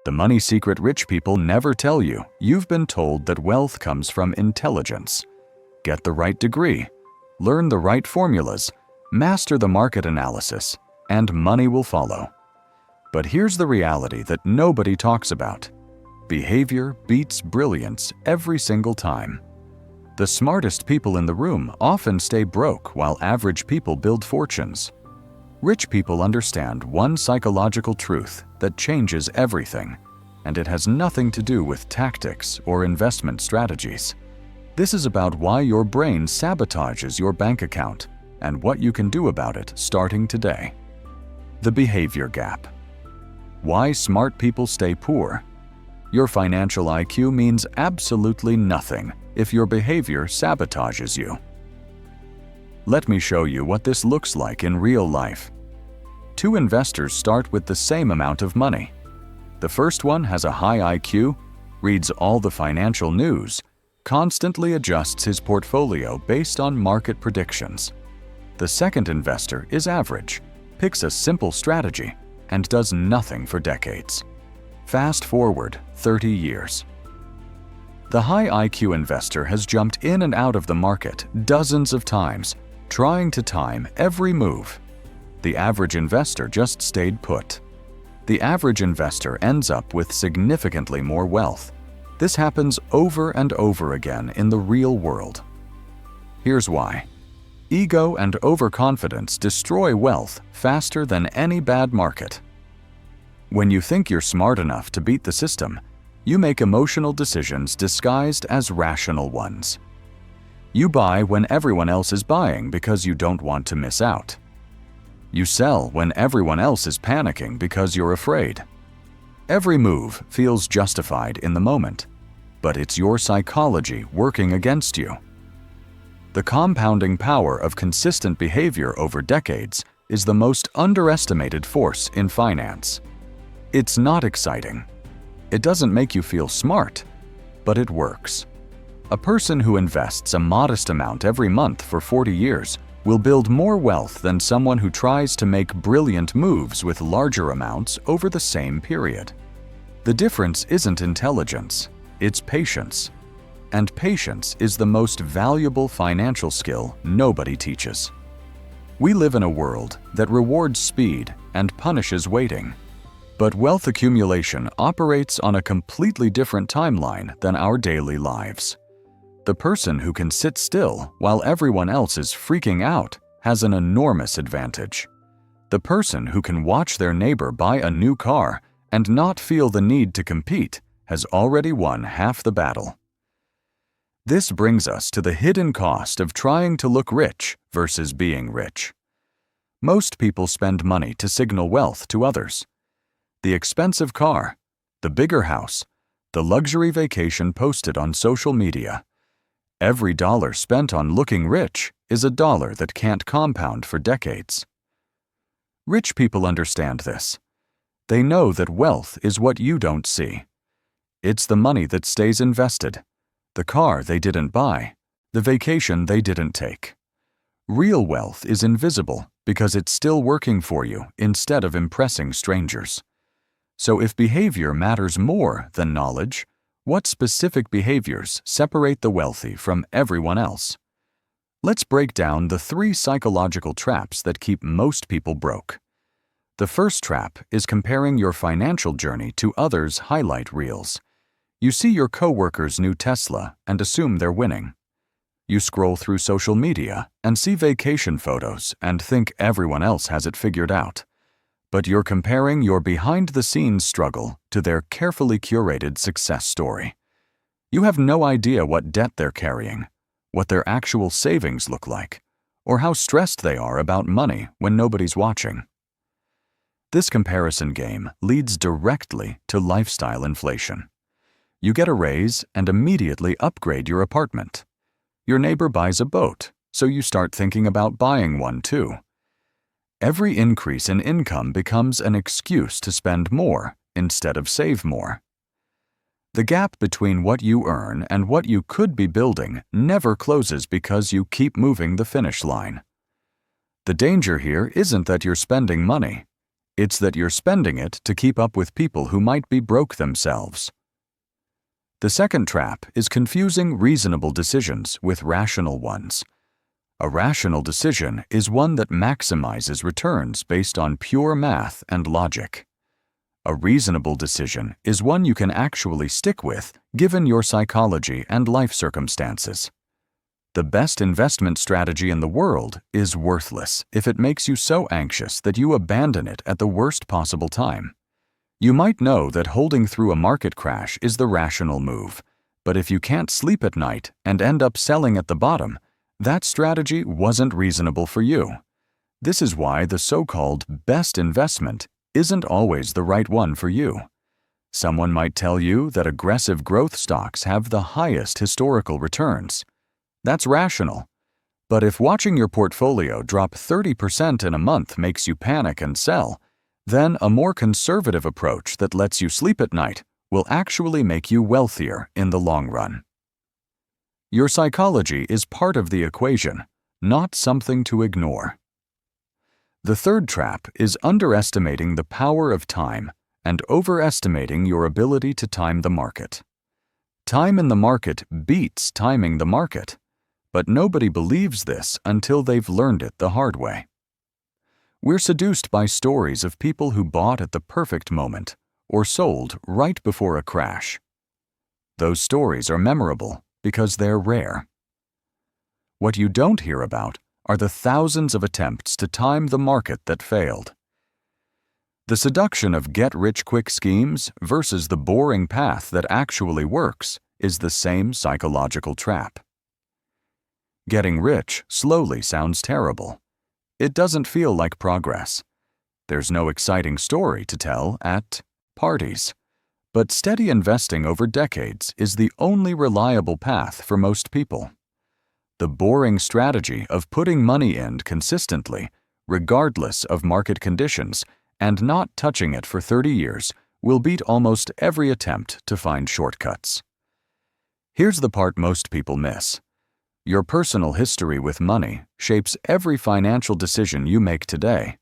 The money secret rich people never tell you. You've been told that wealth comes from intelligence. Get the right degree, learn the right formulas, master the market analysis, and money will follow. But here's the reality that nobody talks about. Behavior beats brilliance every single time. The smartest people in the room often stay broke while average people build fortunes. Rich people understand one psychological truth that changes everything, and it has nothing to do with tactics or investment strategies. This is about why your brain sabotages your bank account and what you can do about it starting today. The behavior gap. Why smart people stay poor. Your financial IQ means absolutely nothing if your behavior sabotages you. Let me show you what this looks like in real life. Two investors start with the same amount of money. The first one has a high IQ, reads all the financial news, constantly adjusts his portfolio based on market predictions. The second investor is average, picks a simple strategy, and does nothing for decades. Fast forward 30 years. The high IQ investor has jumped in and out of the market dozens of times, trying to time every move. The average investor just stayed put. The average investor ends up with significantly more wealth. This happens over and over again in the real world. Here's why. Ego and overconfidence destroy wealth faster than any bad market. When you think you're smart enough to beat the system, you make emotional decisions disguised as rational ones. You buy when everyone else is buying because you don't want to miss out. You sell when everyone else is panicking because you're afraid. Every move feels justified in the moment, but it's your psychology working against you. The compounding power of consistent behavior over decades is the most underestimated force in finance. It's not exciting. It doesn't make you feel smart, but it works. A person who invests a modest amount every month for 40 years will build more wealth than someone who tries to make brilliant moves with larger amounts over the same period. The difference isn't intelligence, it's patience. And patience is the most valuable financial skill nobody teaches. We live in a world that rewards speed and punishes waiting. But wealth accumulation operates on a completely different timeline than our daily lives. The person who can sit still while everyone else is freaking out has an enormous advantage. The person who can watch their neighbor buy a new car and not feel the need to compete has already won half the battle. This brings us to the hidden cost of trying to look rich versus being rich. Most people spend money to signal wealth to others. The expensive car, the bigger house, the luxury vacation posted on social media. Every dollar spent on looking rich is a dollar that can't compound for decades. Rich people understand this. They know that wealth is what you don't see. It's the money that stays invested, the car they didn't buy, the vacation they didn't take. Real wealth is invisible because it's still working for you instead of impressing strangers. So if behavior matters more than knowledge, what specific behaviors separate the wealthy from everyone else? Let's break down the 3 psychological traps that keep most people broke. The first trap is comparing your financial journey to others' highlight reels. You see your coworker's new Tesla and assume they're winning. You scroll through social media and see vacation photos and think everyone else has it figured out. But you're comparing your behind-the-scenes struggle to their carefully curated success story. You have no idea what debt they're carrying, what their actual savings look like, or how stressed they are about money when nobody's watching. This comparison game leads directly to lifestyle inflation. You get a raise and immediately upgrade your apartment. Your neighbor buys a boat, so you start thinking about buying one too. Every increase in income becomes an excuse to spend more instead of save more. The gap between what you earn and what you could be building never closes because you keep moving the finish line. The danger here isn't that you're spending money. It's that you're spending it to keep up with people who might be broke themselves. The second trap is confusing reasonable decisions with rational ones. A rational decision is one that maximizes returns based on pure math and logic. A reasonable decision is one you can actually stick with given your psychology and life circumstances. The best investment strategy in the world is worthless if it makes you so anxious that you abandon it at the worst possible time. You might know that holding through a market crash is the rational move, but if you can't sleep at night and end up selling at the bottom, that strategy wasn't reasonable for you. This is why the so-called best investment isn't always the right one for you. Someone might tell you that aggressive growth stocks have the highest historical returns. That's rational. But if watching your portfolio drop 30% in a month makes you panic and sell, then a more conservative approach that lets you sleep at night will actually make you wealthier in the long run. Your psychology is part of the equation, not something to ignore. The third trap is underestimating the power of time and overestimating your ability to time the market. Time in the market beats timing the market, but nobody believes this until they've learned it the hard way. We're seduced by stories of people who bought at the perfect moment or sold right before a crash. Those stories are memorable because they're rare. What you don't hear about are the thousands of attempts to time the market that failed. The seduction of get-rich-quick schemes versus the boring path that actually works is the same psychological trap. Getting rich slowly sounds terrible. It doesn't feel like progress. There's no exciting story to tell at parties. But steady investing over decades is the only reliable path for most people. The boring strategy of putting money in consistently, regardless of market conditions, and not touching it for 30 years will beat almost every attempt to find shortcuts. Here's the part most people miss. Your personal history with money shapes every financial decision you make today.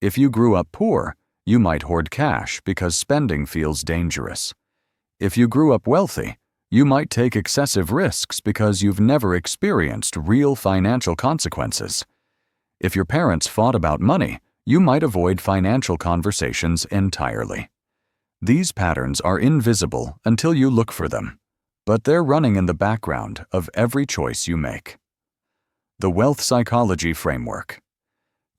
If you grew up poor, you might hoard cash because spending feels dangerous. If you grew up wealthy, you might take excessive risks because you've never experienced real financial consequences. If your parents fought about money, you might avoid financial conversations entirely. These patterns are invisible until you look for them, but they're running in the background of every choice you make. The Wealth Psychology Framework.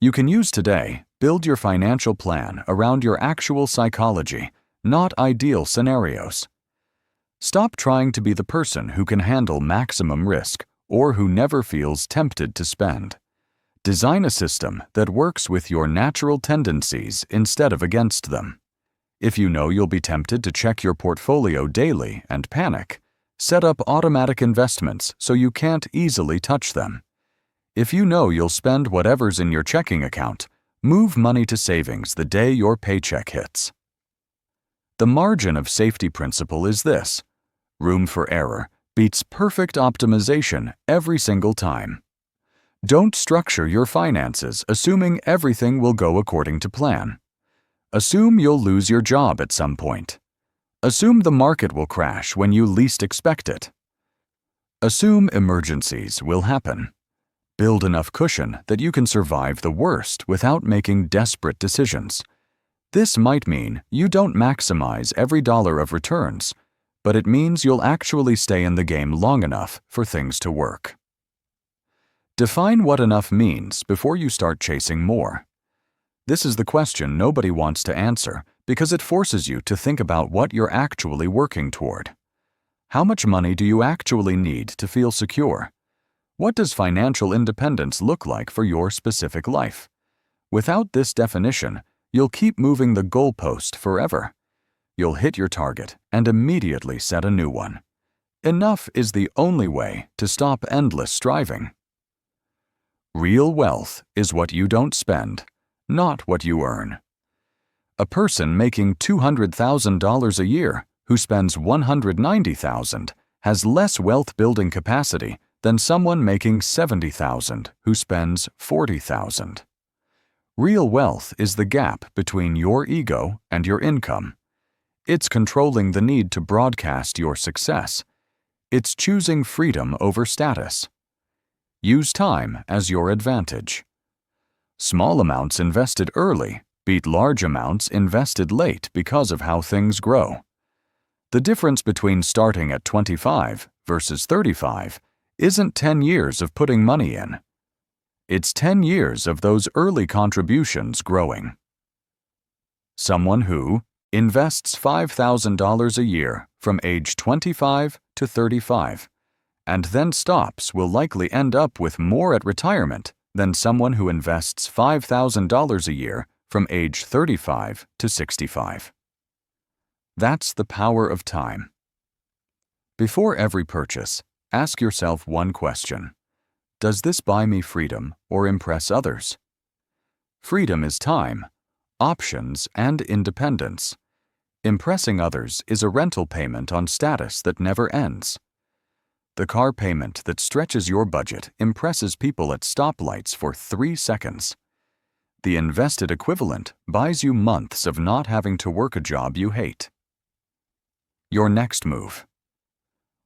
You can use today, build your financial plan around your actual psychology, not ideal scenarios. Stop trying to be the person who can handle maximum risk or who never feels tempted to spend. Design a system that works with your natural tendencies instead of against them. If you know you'll be tempted to check your portfolio daily and panic, set up automatic investments so you can't easily touch them. If you know you'll spend whatever's in your checking account, move money to savings the day your paycheck hits. The margin of safety principle is this: room for error beats perfect optimization every single time. Don't structure your finances assuming everything will go according to plan. Assume you'll lose your job at some point. Assume the market will crash when you least expect it. Assume emergencies will happen. Build enough cushion that you can survive the worst without making desperate decisions. This might mean you don't maximize every dollar of returns, but it means you'll actually stay in the game long enough for things to work. Define what enough means before you start chasing more. This is the question nobody wants to answer because it forces you to think about what you're actually working toward. How much money do you actually need to feel secure? What does financial independence look like for your specific life? Without this definition, you'll keep moving the goalpost forever. You'll hit your target and immediately set a new one. Enough is the only way to stop endless striving. Real wealth is what you don't spend, not what you earn. A person making $200,000 a year who spends $190,000 has less wealth-building capacity than someone making $70,000 who spends $40,000. Real wealth is the gap between your ego and your income. It's controlling the need to broadcast your success. It's choosing freedom over status. Use time as your advantage. Small amounts invested early beat large amounts invested late because of how things grow. The difference between starting at 25 versus 35 isn't 10 years of putting money in. It's 10 years of those early contributions growing. Someone who invests $5,000 a year from age 25 to 35 and then stops will likely end up with more at retirement than someone who invests $5,000 a year from age 35 to 65. That's the power of time. Before every purchase, ask yourself one question. Does this buy me freedom or impress others? Freedom is time, options, and independence. Impressing others is a rental payment on status that never ends. The car payment that stretches your budget impresses people at stoplights for 3 seconds. The invested equivalent buys you months of not having to work a job you hate. Your next move.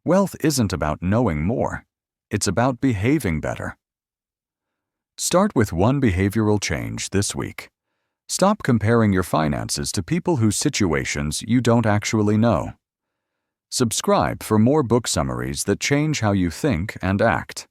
Wealth isn't about knowing more. It's about behaving better. Start with one behavioral change this week. Stop comparing your finances to people whose situations you don't actually know. Subscribe for more book summaries that change how you think and act.